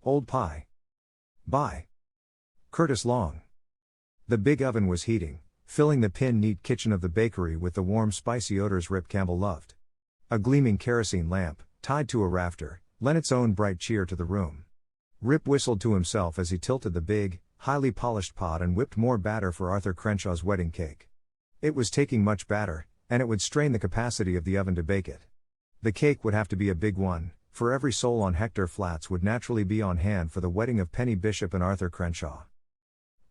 Old pie. By Curtis Long. The big oven was heating, filling the pin-neat kitchen of the bakery with the warm spicy odors Rip Campbell loved. A gleaming kerosene lamp, tied to a rafter, lent its own bright cheer to the room. Rip whistled to himself as he tilted the big, highly polished pot and whipped more batter for Arthur Crenshaw's wedding cake. It was taking much batter, and it would strain the capacity of the oven to bake it. The cake would have to be a big one, for every soul on Hector Flats would naturally be on hand for the wedding of Penny Bishop and Arthur Crenshaw.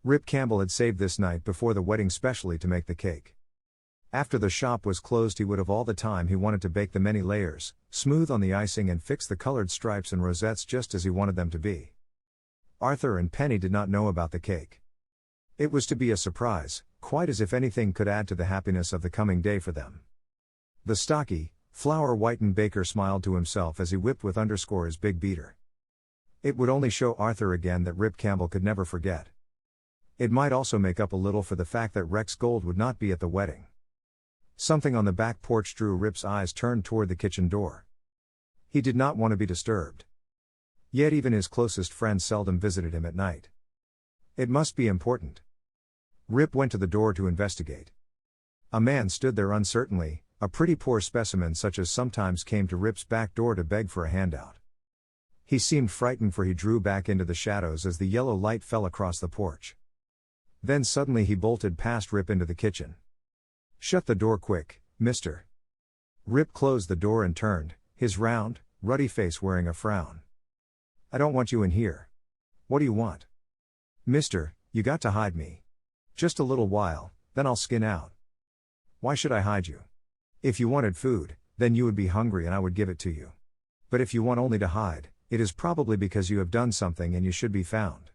Rip Campbell had saved this night before the wedding specially to make the cake. After the shop was closed he would have all the time he wanted to bake the many layers, smooth on the icing and fix the colored stripes and rosettes just as he wanted them to be. Arthur and Penny did not know about the cake. It was to be a surprise, quite as if anything could add to the happiness of the coming day for them. The stocky, flour-whitened baker smiled to himself as he whipped with underscore his big beater. It would only show Arthur again that Rip Campbell could never forget. It might also make up a little for the fact that Rex Gold would not be at the wedding. Something on the back porch drew Rip's eyes turned toward the kitchen door. He did not want to be disturbed. Yet even his closest friends seldom visited him at night. It must be important. Rip went to the door to investigate. A man stood there uncertainly, a pretty poor specimen such as sometimes came to Rip's back door to beg for a handout. He seemed frightened for he drew back into the shadows as the yellow light fell across the porch. Then suddenly he bolted past Rip into the kitchen. "Shut the door quick, mister." Rip closed the door and turned, his round, ruddy face wearing a frown. "I don't want you in here." "What do you want?" "Mister, you got to hide me. Just a little while, then I'll skin out." "Why should I hide you? If you wanted food, then you would be hungry and I would give it to you. But if you want only to hide, it is probably because you have done something and you should be found."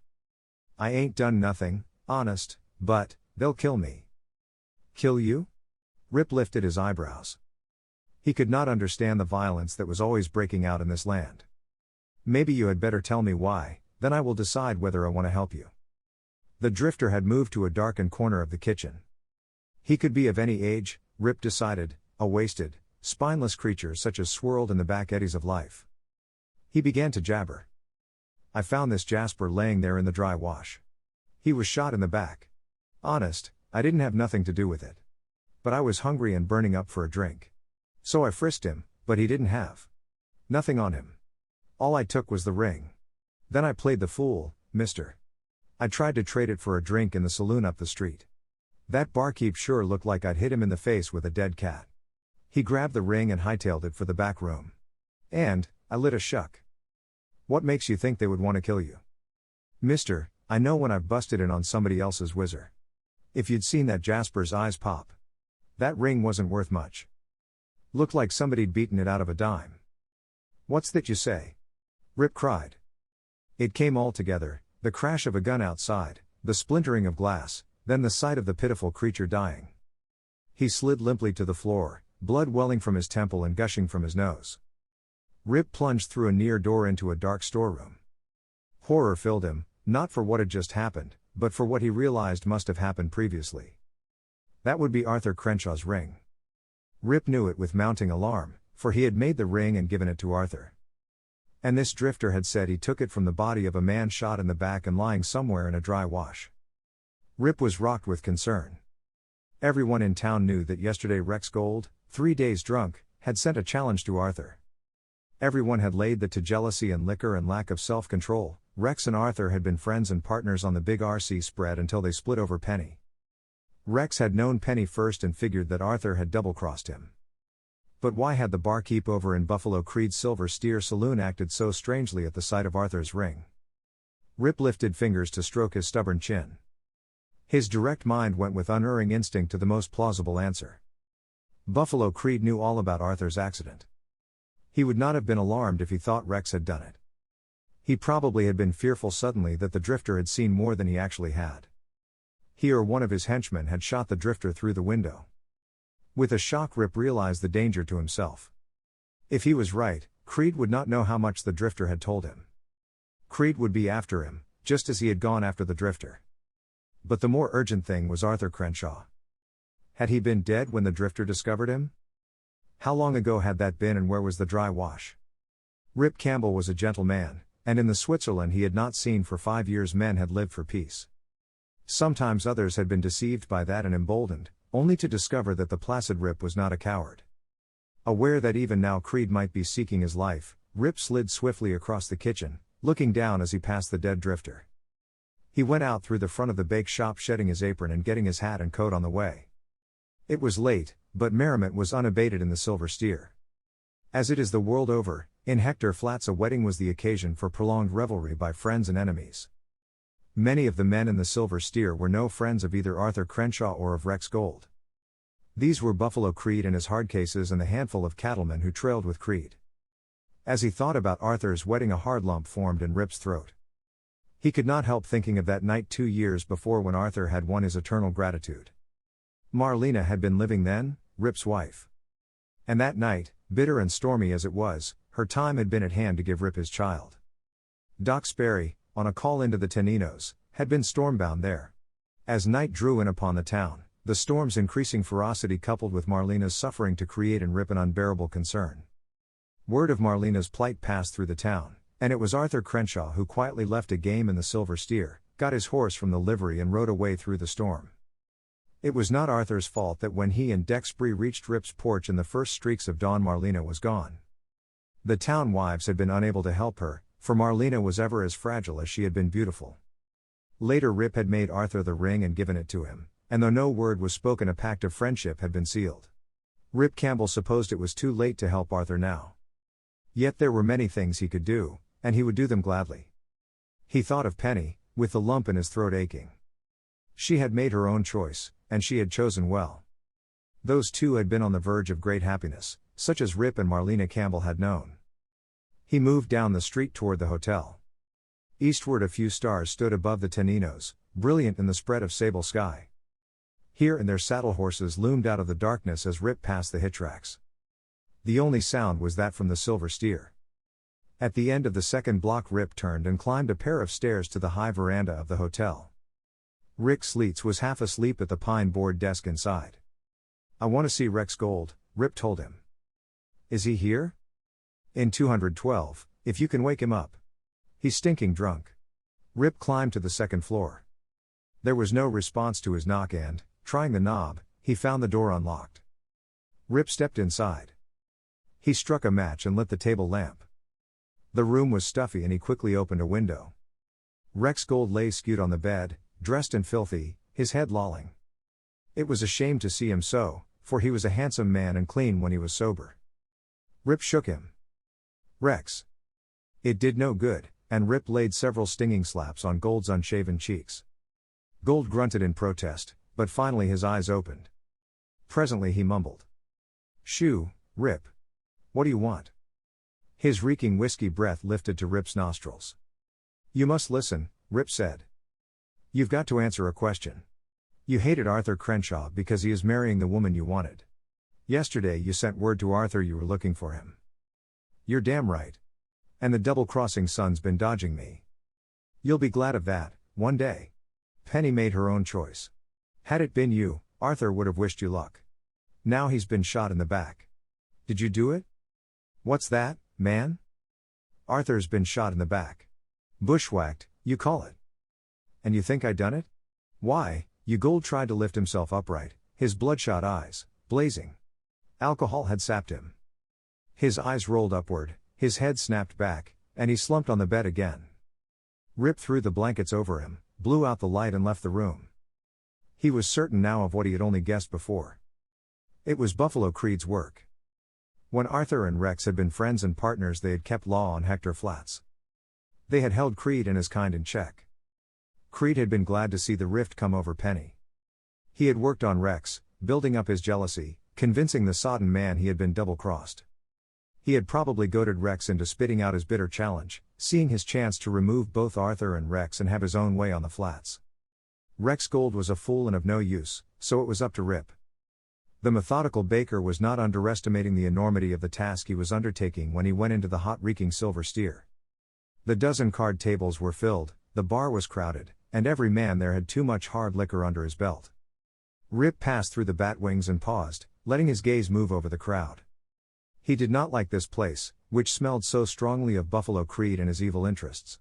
"I ain't done nothing, honest, but they'll kill me." "Kill you?" Rip lifted his eyebrows. He could not understand the violence that was always breaking out in this land. "Maybe you had better tell me why, then I will decide whether I want to help you." The drifter had moved to a darkened corner of the kitchen. He could be of any age, Rip decided, a wasted, spineless creature such as swirled in the back eddies of life. He began to jabber. "I found this Jasper laying there in the dry wash. He was shot in the back. Honest, I didn't have nothing to do with it. But I was hungry and burning up for a drink. So I frisked him, but he didn't have nothing on him. All I took was the ring. Then I played the fool, mister. I tried to trade it for a drink in the saloon up the street. That barkeep sure looked like I'd hit him in the face with a dead cat. He grabbed the ring and hightailed it for the back room. And I lit a shuck. What makes you think they would want to kill you?" "Mister, I know when I've busted in on somebody else's whizzer. If you'd seen that Jasper's eyes pop. That ring wasn't worth much. Looked like somebody'd beaten it out of a dime." "What's that you say?" Rip cried. It came all together, the crash of a gun outside, the splintering of glass, then the sight of the pitiful creature dying. He slid limply to the floor, blood welling from his temple and gushing from his nose. Rip plunged through a near door into a dark storeroom. Horror filled him, not for what had just happened, but for what he realized must have happened previously. That would be Arthur Crenshaw's ring. Rip knew it with mounting alarm, for he had made the ring and given it to Arthur. And this drifter had said he took it from the body of a man shot in the back and lying somewhere in a dry wash. Rip was rocked with concern. Everyone in town knew that yesterday Rex Gold, 3 days drunk, had sent a challenge to Arthur. Everyone had laid that to jealousy and liquor and lack of self-control. Rex and Arthur had been friends and partners on the big RC spread until they split over Penny. Rex had known Penny first and figured that Arthur had double-crossed him. But why had the barkeep over in Buffalo Creed's Silver Steer Saloon acted so strangely at the sight of Arthur's ring? Rip lifted fingers to stroke his stubborn chin. His direct mind went with unerring instinct to the most plausible answer. Buffalo Creed knew all about Arthur's accident. He would not have been alarmed if he thought Rex had done it. He probably had been fearful suddenly that the drifter had seen more than he actually had. He or one of his henchmen had shot the drifter through the window. With a shock Rip realized the danger to himself. If he was right, Creed would not know how much the drifter had told him. Creed would be after him, just as he had gone after the drifter. But the more urgent thing was Arthur Crenshaw. Had he been dead when the drifter discovered him? How long ago had that been and where was the dry wash? Rip Campbell was a gentle man, and in the Switzerland he had not seen for 5 years men had lived for peace. Sometimes others had been deceived by that and emboldened, only to discover that the placid Rip was not a coward. Aware that even now Creed might be seeking his life, Rip slid swiftly across the kitchen, looking down as he passed the dead drifter. He went out through the front of the bake shop, shedding his apron and getting his hat and coat on the way. It was late, but merriment was unabated in the Silver Steer. As it is the world over, in Hector Flats a wedding was the occasion for prolonged revelry by friends and enemies. Many of the men in the Silver Steer were no friends of either Arthur Crenshaw or of Rex Gold. These were Buffalo Creed and his hardcases and the handful of cattlemen who trailed with Creed. As he thought about Arthur's wedding, a hard lump formed in Rip's throat. He could not help thinking of that night 2 years before when Arthur had won his eternal gratitude. Marlena had been living then, Rip's wife. And that night, bitter and stormy as it was, her time had been at hand to give Rip his child. Doc Sperry, on a call into the Taninos, had been stormbound there. As night drew in upon the town, the storm's increasing ferocity coupled with Marlena's suffering to create in Rip an unbearable concern. Word of Marlena's plight passed through the town, and it was Arthur Crenshaw who quietly left a game in the Silver Steer, got his horse from the livery and rode away through the storm. It was not Arthur's fault that when he and Dexbree reached Rip's porch in the first streaks of dawn Marlena was gone. The town wives had been unable to help her, for Marlena was ever as fragile as she had been beautiful. Later Rip had made Arthur the ring and given it to him, and though no word was spoken a pact of friendship had been sealed. Rip Campbell supposed it was too late to help Arthur now. Yet there were many things he could do, and he would do them gladly. He thought of Penny, with the lump in his throat aching. She had made her own choice, and she had chosen well. Those two had been on the verge of great happiness, such as Rip and Marlena Campbell had known. He moved down the street toward the hotel. Eastward a few stars stood above the Taninos, brilliant in the spread of sable sky. Here and there saddle horses loomed out of the darkness as Rip passed the hit tracks. The only sound was that from the Silver Steer. At the end of the second block Rip turned and climbed a pair of stairs to the high veranda of the hotel. Rick Sleets was half asleep at the pine board desk inside. "I want to see Rex Gold," Rip told him. "Is he here?" "In 212, if you can wake him up. He's stinking drunk." Rip climbed to the second floor. There was no response to his knock and, trying the knob, he found the door unlocked. Rip stepped inside. He struck a match and lit the table lamp. The room was stuffy and he quickly opened a window. Rex Gold lay skewed on the bed, dressed and filthy, his head lolling. It was a shame to see him so, for he was a handsome man and clean when he was sober. Rip shook him. "Rex." It did no good, and Rip laid several stinging slaps on Gold's unshaven cheeks. Gold grunted in protest, but finally his eyes opened. Presently he mumbled. "Shoo, Rip. What do you want?" His reeking whiskey breath lifted to Rip's nostrils. "You must listen," Rip said. "You've got to answer a question. You hated Arthur Crenshaw because he is marrying the woman you wanted. Yesterday you sent word to Arthur you were looking for him." "You're damn right. And the double-crossing son's been dodging me. You'll be glad of that, one day. Penny made her own choice. Had it been you, Arthur would have wished you luck. Now he's been shot in the back. Did you do it?" "What's that, man?" "Arthur's been shot in the back. Bushwhacked, you call it." "And you think I done it?" "Why, you." Gold tried to lift himself upright, his bloodshot eyes blazing. Alcohol had sapped him. His eyes rolled upward, his head snapped back, and he slumped on the bed again. Rip threw the blankets over him, blew out the light and left the room. He was certain now of what he had only guessed before. It was Buffalo Creed's work. When Arthur and Rex had been friends and partners they had kept law on Hector Flats. They had held Creed and his kind in check. Creed had been glad to see the rift come over Penny. He had worked on Rex, building up his jealousy, convincing the sodden man he had been double-crossed. He had probably goaded Rex into spitting out his bitter challenge, seeing his chance to remove both Arthur and Rex and have his own way on the flats. Rex Gold was a fool and of no use, so it was up to Rip. The methodical baker was not underestimating the enormity of the task he was undertaking when he went into the hot-reeking Silver Steer. The dozen card tables were filled, the bar was crowded, and every man there had too much hard liquor under his belt. Rip passed through the bat wings and paused, letting his gaze move over the crowd. He did not like this place, which smelled so strongly of Buffalo Creed and his evil interests.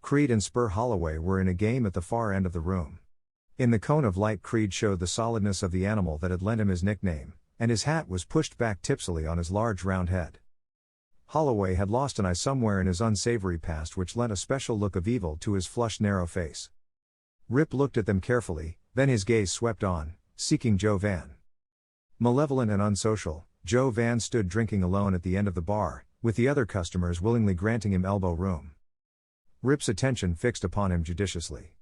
Creed and Spur Holloway were in a game at the far end of the room. In the cone of light, Creed showed the solidness of the animal that had lent him his nickname, and his hat was pushed back tipsily on his large round head. Holloway had lost an eye somewhere in his unsavory past which lent a special look of evil to his flushed narrow face. Rip looked at them carefully, then his gaze swept on, seeking Joe Van. Malevolent and unsocial, Joe Van stood drinking alone at the end of the bar, with the other customers willingly granting him elbow room. Rip's attention fixed upon him judiciously.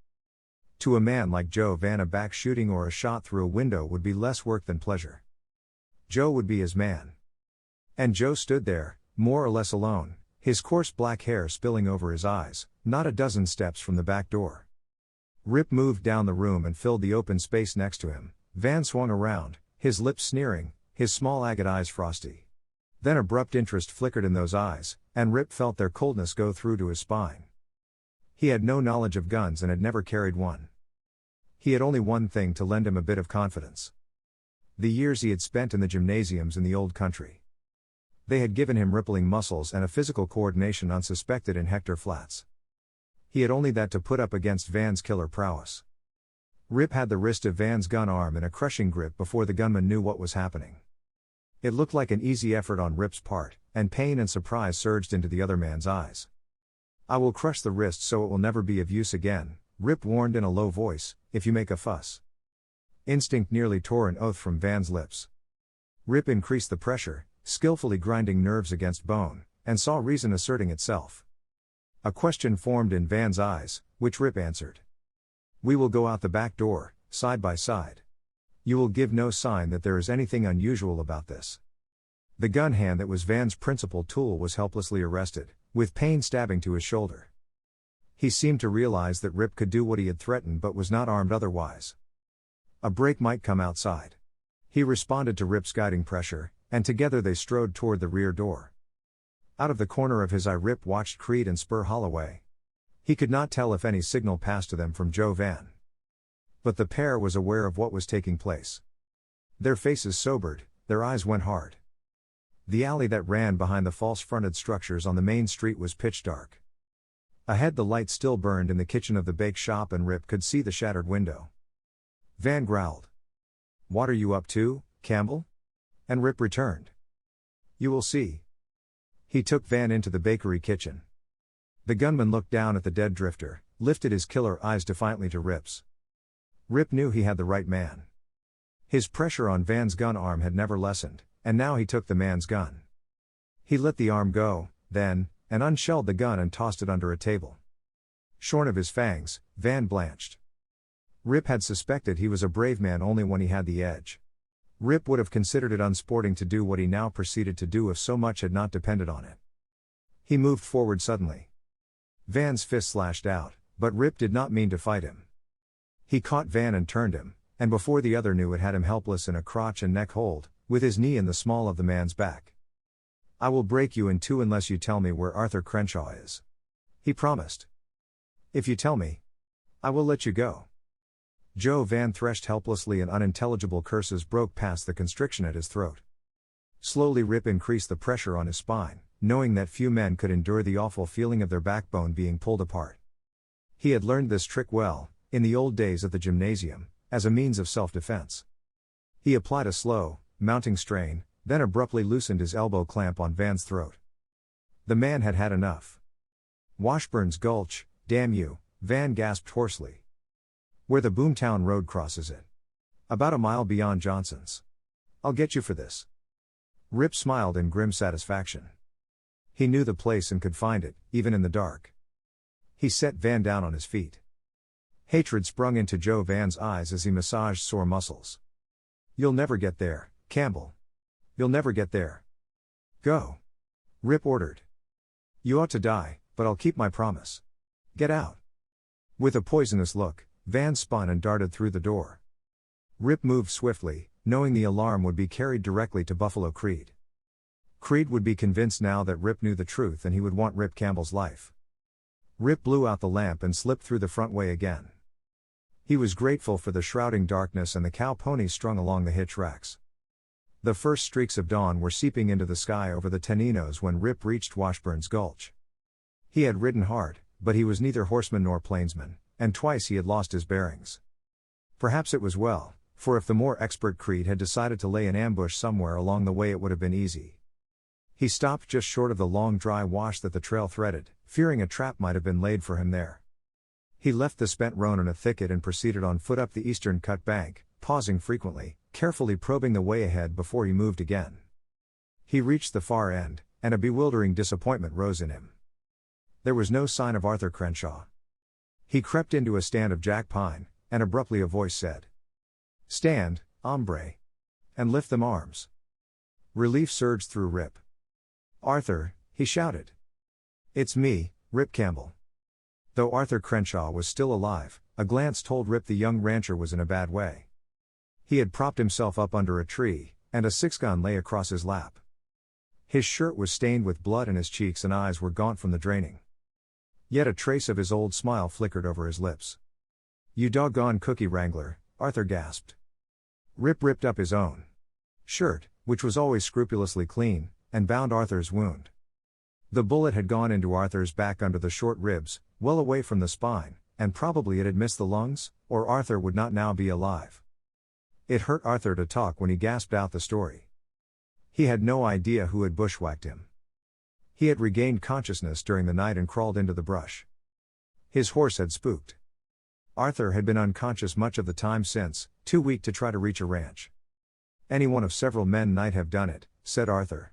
To a man like Joe Van, a back shooting or a shot through a window would be less work than pleasure. Joe would be his man. And Joe stood there, more or less alone, his coarse black hair spilling over his eyes, not a dozen steps from the back door. Rip moved down the room and filled the open space next to him. Van swung around, his lips sneering, his small agate eyes frosty. Then abrupt interest flickered in those eyes, and Rip felt their coldness go through to his spine. He had no knowledge of guns and had never carried one. He had only one thing to lend him a bit of confidence. The years he had spent in the gymnasiums in the old country. They had given him rippling muscles and a physical coordination unsuspected in Hector Flats. He had only that to put up against Van's killer prowess. Rip had the wrist of Van's gun arm in a crushing grip before the gunman knew what was happening. It looked like an easy effort on Rip's part, and pain and surprise surged into the other man's eyes. "I will crush the wrist so it will never be of use again," Rip warned in a low voice, "if you make a fuss." Instinct nearly tore an oath from Van's lips. Rip increased the pressure, skillfully grinding nerves against bone, and saw reason asserting itself. A question formed in Van's eyes, which Rip answered. "We will go out the back door, side by side. You will give no sign that there is anything unusual about this." The gun hand that was Van's principal tool was helplessly arrested, with pain stabbing to his shoulder. He seemed to realize that Rip could do what he had threatened but was not armed otherwise. A break might come outside. He responded to Rip's guiding pressure, and together they strode toward the rear door. Out of the corner of his eye Rip watched Creed and Spur Holloway. He could not tell if any signal passed to them from Joe Van. But the pair was aware of what was taking place. Their faces sobered, their eyes went hard. The alley that ran behind the false-fronted structures on the main street was pitch dark. Ahead the light still burned in the kitchen of the bake shop and Rip could see the shattered window. Van growled. "What are you up to, Campbell?" And Rip returned. "You will see." He took Van into the bakery kitchen. The gunman looked down at the dead drifter, lifted his killer eyes defiantly to Rip's. Rip knew he had the right man. His pressure on Van's gun arm had never lessened, and now he took the man's gun. He let the arm go, then, and unshelled the gun and tossed it under a table. Shorn of his fangs, Van blanched. Rip had suspected he was a brave man only when he had the edge. Rip would have considered it unsporting to do what he now proceeded to do if so much had not depended on it. He moved forward suddenly. Van's fist slashed out, but Rip did not mean to fight him. He caught Van and turned him, and before the other knew it had him helpless in a crotch and neck hold, with his knee in the small of the man's back. "I will break you in two unless you tell me where Arthur Crenshaw is," he promised. "If you tell me, I will let you go." Joe Van threshed helplessly and unintelligible curses broke past the constriction at his throat. Slowly Rip increased the pressure on his spine, knowing that few men could endure the awful feeling of their backbone being pulled apart. He had learned this trick well, in the old days at the gymnasium, as a means of self-defense. He applied a slow, mounting strain, then abruptly loosened his elbow clamp on Van's throat. The man had had enough. "Washburn's Gulch, damn you," Van gasped hoarsely. "Where the Boomtown Road crosses it. About a mile beyond Johnson's. I'll get you for this." Rip smiled in grim satisfaction. He knew the place and could find it, even in the dark. He set Van down on his feet. Hatred sprung into Joe Van's eyes as he massaged sore muscles. "You'll never get there, Campbell. You'll never get there. Go," Rip ordered. "You ought to die, but I'll keep my promise. Get out." With a poisonous look, Van spun and darted through the door. Rip moved swiftly, knowing the alarm would be carried directly to Buffalo Creed. Creed would be convinced now that Rip knew the truth and he would want Rip Campbell's life. Rip blew out the lamp and slipped through the front way again. He was grateful for the shrouding darkness and the cow ponies strung along the hitch racks. The first streaks of dawn were seeping into the sky over the Taninos when Rip reached Washburn's Gulch. He had ridden hard, but he was neither horseman nor plainsman, and twice he had lost his bearings. Perhaps it was well, for if the more expert Creed had decided to lay an ambush somewhere along the way, it would have been easy. He stopped just short of the long dry wash that the trail threaded, fearing a trap might have been laid for him there. He left the spent roan in a thicket and proceeded on foot up the eastern cut bank, pausing frequently, carefully probing the way ahead before he moved again. He reached the far end, and a bewildering disappointment rose in him. There was no sign of Arthur Crenshaw. He crept into a stand of jack pine, and abruptly a voice said, "Stand, hombre. And lift them arms." Relief surged through Rip. "Arthur," he shouted. "It's me, Rip Campbell." Though Arthur Crenshaw was still alive, a glance told Rip the young rancher was in a bad way. He had propped himself up under a tree, and a six-gun lay across his lap. His shirt was stained with blood and his cheeks and eyes were gaunt from the draining. Yet a trace of his old smile flickered over his lips. "You doggone cookie wrangler," Arthur gasped. Rip ripped up his own shirt, which was always scrupulously clean, and bound Arthur's wound. The bullet had gone into Arthur's back under the short ribs, well away from the spine, and probably it had missed the lungs, or Arthur would not now be alive. It hurt Arthur to talk when he gasped out the story. He had no idea who had bushwhacked him. He had regained consciousness during the night and crawled into the brush. His horse had spooked. Arthur had been unconscious much of the time since, too weak to try to reach a ranch. "Any one of several men might have done it," said Arthur.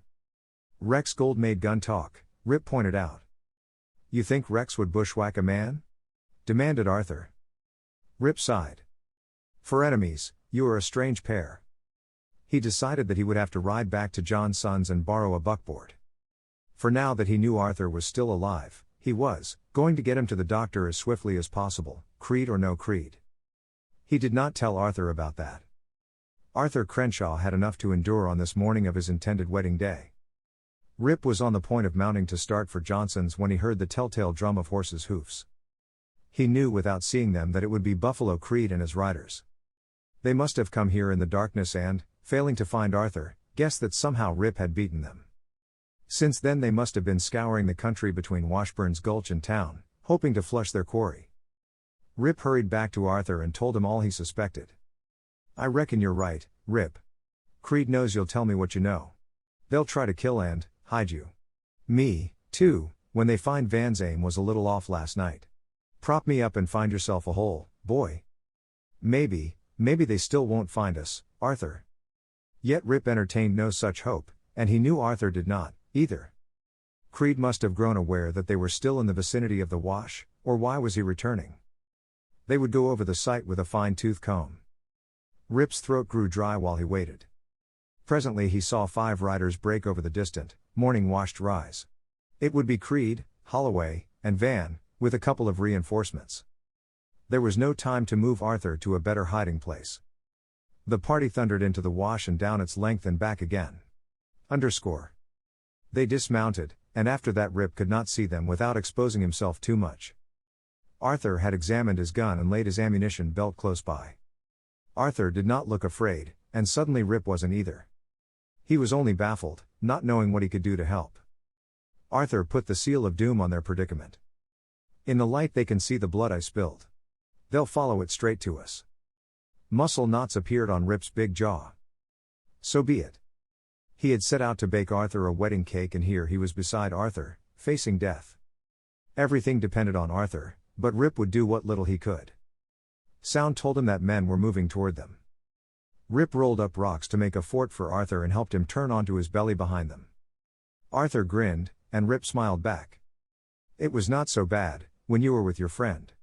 "Rex Gold made gun talk," Rip pointed out. "You think Rex would bushwhack a man?" demanded Arthur. Rip sighed. "For enemies, you are a strange pair." He decided that he would have to ride back to John's sons and borrow a buckboard. For now that he knew Arthur was still alive, he was going to get him to the doctor as swiftly as possible, creed or no creed. He did not tell Arthur about that. Arthur Crenshaw had enough to endure on this morning of his intended wedding day. Rip was on the point of mounting to start for Johnson's when he heard the telltale drum of horses' hoofs. He knew without seeing them that it would be Buffalo Creed and his riders. They must have come here in the darkness and, failing to find Arthur, guessed that somehow Rip had beaten them. Since then they must have been scouring the country between Washburn's Gulch and town, hoping to flush their quarry. Rip hurried back to Arthur and told him all he suspected. "I reckon you're right, Rip. Creed knows you'll tell me what you know. They'll try to kill and hide you. Me, too, when they find Van's aim was a little off last night. Prop me up and find yourself a hole, boy. Maybe they still won't find us, Arthur." Yet Rip entertained no such hope, and he knew Arthur did not, either. Creed must have grown aware that they were still in the vicinity of the wash, or why was he returning? They would go over the site with a fine-tooth comb. Rip's throat grew dry while he waited. Presently he saw 5 riders break over the distant, morning-washed rise. It would be Creed, Holloway, and Van, with a couple of reinforcements. There was no time to move Arthur to a better hiding place. The party thundered into the wash and down its length and back again. They dismounted, and after that Rip could not see them without exposing himself too much. Arthur had examined his gun and laid his ammunition belt close by. Arthur did not look afraid, and suddenly Rip wasn't either. He was only baffled, not knowing what he could do to help. Arthur put the seal of doom on their predicament. "In the light they can see the blood I spilled. They'll follow it straight to us." Muscle knots appeared on Rip's big jaw. So be it. He had set out to bake Arthur a wedding cake, and here he was beside Arthur, facing death. Everything depended on Arthur, but Rip would do what little he could. Sound told him that men were moving toward them. Rip rolled up rocks to make a fort for Arthur and helped him turn onto his belly behind them. Arthur grinned, and Rip smiled back. "It was not so bad, when you were with your friend."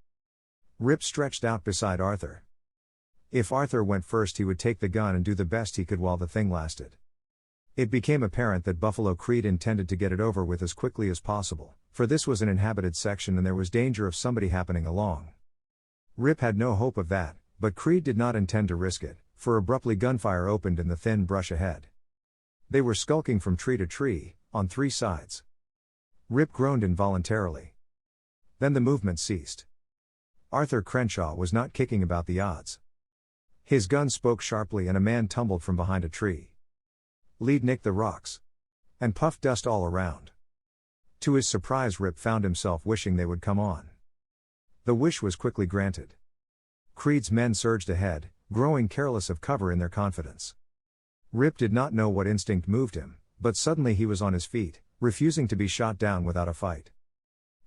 Rip stretched out beside Arthur. If Arthur went first, he would take the gun and do the best he could while the thing lasted. It became apparent that Buffalo Creed intended to get it over with as quickly as possible, for this was an inhabited section and there was danger of somebody happening along. Rip had no hope of that, but Creed did not intend to risk it, for abruptly gunfire opened in the thin brush ahead. They were skulking from tree to tree, on 3 sides. Rip groaned involuntarily. Then the movement ceased. Arthur Crenshaw was not kicking about the odds. His gun spoke sharply and a man tumbled from behind a tree. Lead nicked the rocks. And puffed dust all around. To his surprise, Rip found himself wishing they would come on. The wish was quickly granted. Creed's men surged ahead, growing careless of cover in their confidence. Rip did not know what instinct moved him, but suddenly he was on his feet, refusing to be shot down without a fight.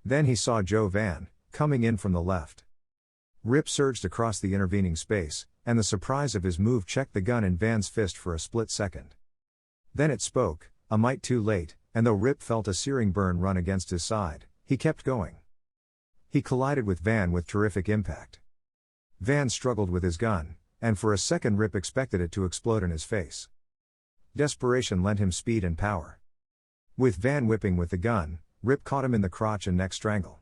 Then he saw Joe Van, coming in from the left. Rip surged across the intervening space, and the surprise of his move checked the gun in Van's fist for a split second. Then it spoke, a mite too late, and though Rip felt a searing burn run against his side, he kept going. He collided with Van with terrific impact. Van struggled with his gun, and for a second Rip expected it to explode in his face. Desperation lent him speed and power. With Van whipping with the gun, Rip caught him in the crotch and neck strangle.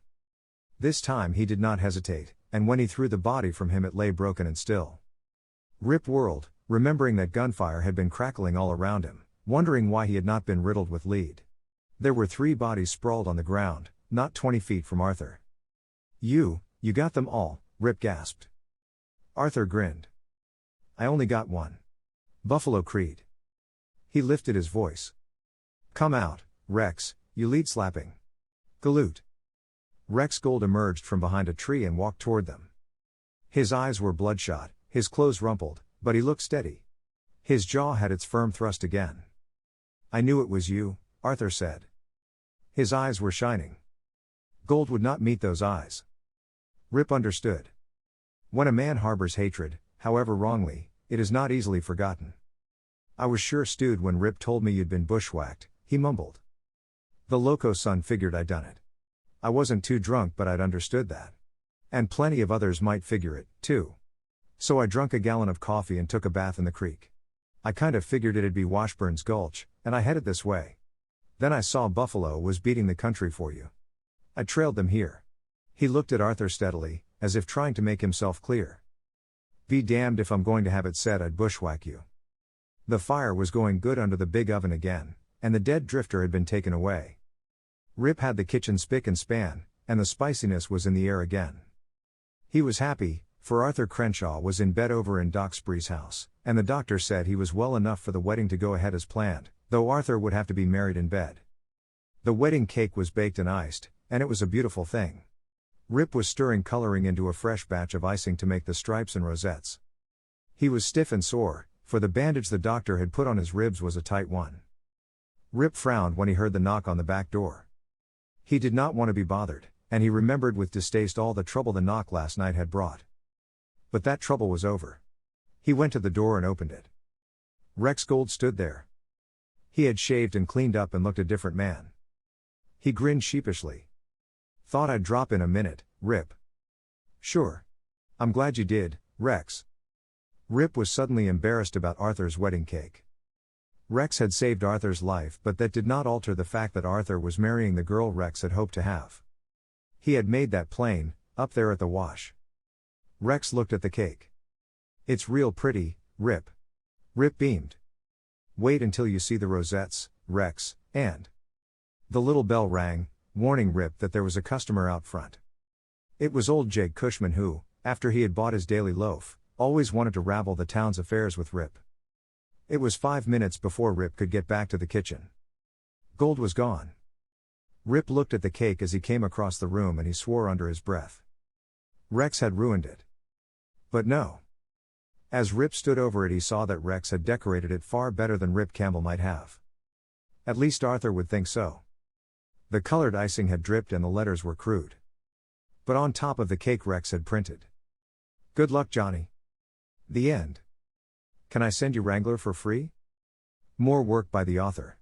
This time he did not hesitate, and when he threw the body from him it lay broken and still. Rip whirled, remembering that gunfire had been crackling all around him, wondering why he had not been riddled with lead. There were 3 bodies sprawled on the ground, not 20 feet from Arthur. You got them all," Rip gasped. Arthur grinned. "I only got one. Buffalo Creed." He lifted his voice. "Come out, Rex, you lead slapping galoot." Rex Gold emerged from behind a tree and walked toward them. His eyes were bloodshot, his clothes rumpled, but he looked steady. His jaw had its firm thrust again. "I knew it was you," Arthur said. His eyes were shining. Gold would not meet those eyes. Rip understood. When a man harbors hatred, however wrongly, it is not easily forgotten. "I was sure stewed when Rip told me you'd been bushwhacked," he mumbled. "The loco son figured I'd done it. I wasn't too drunk, but I'd understood that. And plenty of others might figure it, too. So I drunk a gallon of coffee and took a bath in the creek. I kind of figured it'd be Washburn's Gulch, and I headed this way. Then I saw Buffalo was beating the country for you. I trailed them here." He looked at Arthur steadily, as if trying to make himself clear. "Be damned if I'm going to have it said I'd bushwhack you." The fire was going good under the big oven again, and the dead drifter had been taken away. Rip had the kitchen spick and span, and the spiciness was in the air again. He was happy, for Arthur Crenshaw was in bed over in Doc Spree's house, and the doctor said he was well enough for the wedding to go ahead as planned, though Arthur would have to be married in bed. The wedding cake was baked and iced, and it was a beautiful thing. Rip was stirring coloring into a fresh batch of icing to make the stripes and rosettes. He was stiff and sore, for the bandage the doctor had put on his ribs was a tight one. Rip frowned when he heard the knock on the back door. He did not want to be bothered, and he remembered with distaste all the trouble the knock last night had brought. But that trouble was over. He went to the door and opened it. Rex Gold stood there. He had shaved and cleaned up and looked a different man. He grinned sheepishly. "Thought I'd drop in a minute, Rip." "Sure. I'm glad you did, Rex." Rip was suddenly embarrassed about Arthur's wedding cake. Rex had saved Arthur's life, but that did not alter the fact that Arthur was marrying the girl Rex had hoped to have. He had made that plain, up there at the wash. Rex looked at the cake. "It's real pretty, Rip." Rip beamed. "Wait until you see the rosettes, Rex, and..." The little bell rang, warning Rip that there was a customer out front. It was old Jake Cushman who, after he had bought his daily loaf, always wanted to rabble the town's affairs with Rip. It was 5 minutes before Rip could get back to the kitchen. Gold was gone. Rip looked at the cake as he came across the room and he swore under his breath. Rex had ruined it. But no. As Rip stood over it, he saw that Rex had decorated it far better than Rip Campbell might have. At least Arthur would think so. The colored icing had dripped and the letters were crude. But on top of the cake Rex had printed, "Good luck, Johnny. The end. Can I send you Wrangler for free?" More work by the author.